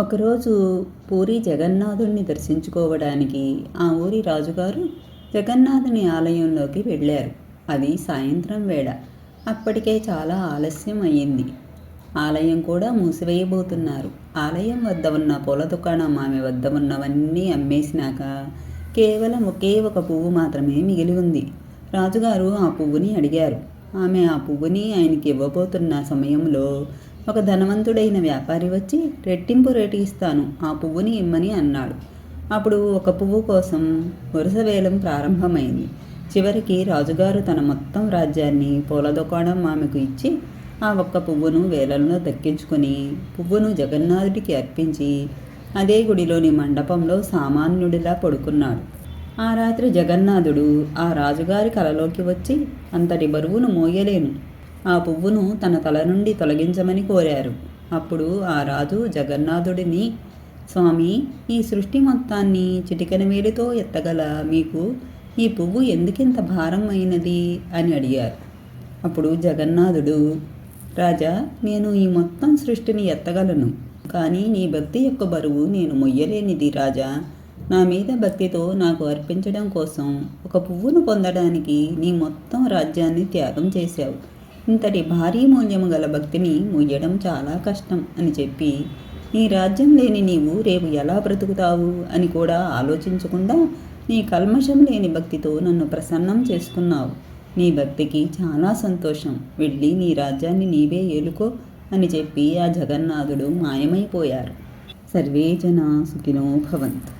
ఒకరోజు పూరి జగన్నాథుణ్ణి దర్శించుకోవడానికి ఆ ఊరి రాజుగారు జగన్నాథుని ఆలయంలోకి వెళ్ళారు. అది సాయంత్రం వేళ. అప్పటికే చాలా ఆలస్యం అయ్యింది. ఆలయం కూడా మూసివేయబోతున్నారు. ఆలయం వద్ద ఉన్న పూల దుకాణం ఆమె వద్ద ఉన్నవన్నీ అమ్మేసినాక కేవలం ఒకే ఒక పువ్వు మాత్రమే మిగిలి ఉంది. రాజుగారు ఆ పువ్వుని అడిగారు. ఆమె ఆ పువ్వుని ఆయనకి ఇవ్వబోతున్న సమయంలో ఒక ధనవంతుడైన వ్యాపారి వచ్చి రెట్టింపు రేటు ఇస్తాను, ఆ పువ్వుని ఇమ్మని అన్నాడు. అప్పుడు ఒక పువ్వు కోసం వరుస వేలం ప్రారంభమైంది. చివరికి రాజుగారు తన మొత్తం రాజ్యాన్ని పూల దుకాణం ఆమెకు ఇచ్చి ఆ ఒక్క పువ్వును వేలంలో దక్కించుకొని పువ్వును జగన్నాథుడికి అర్పించి అదే గుడిలోని మండపంలో సామాన్యుడిలా పడుకున్నాడు. ఆ రాత్రి జగన్నాథుడు ఆ రాజుగారి కలలోకి వచ్చి అంతటి బరువును మోయలేను, ఆ పువ్వును తన తల నుండి తొలగించమని కోరారు. అప్పుడు ఆ రాజు జగన్నాథుడిని, స్వామి, ఈ సృష్టి మొత్తాన్ని చిటికెన వేలితో ఎత్తగల మీకు ఈ పువ్వు ఎందుకింత భారం అయినది అని అడిగారు. అప్పుడు జగన్నాథుడు, రాజా, నేను ఈ మొత్తం సృష్టిని ఎత్తగలను, కానీ నీ భక్తి యొక్క బరువు నేను మొయ్యలేనిది రాజా. నా మీద భక్తితో నాకు అర్పించడం కోసం ఒక పువ్వును పొందడానికి నీ మొత్తం రాజ్యాన్ని త్యాగం చేశావు. ఇంతటి భారీ మూల్యము గల భక్తిని మొయ్యడం చాలా కష్టం అని చెప్పి, నీ రాజ్యం లేని నీవు రేపు ఎలా బ్రతుకుతావు అని కూడా ఆలోచించకుండా నీ కల్మషం లేని భక్తితో నన్ను ప్రసన్నం చేసుకున్నావు. నీ భక్తికి చాలా సంతోషం, వెళ్ళి నీ రాజ్యాన్ని నీవే ఏలుకో అని చెప్పి ఆ జగన్నాథుడు మాయమైపోయారు. సర్వే జనా సుఖినో భవంతు.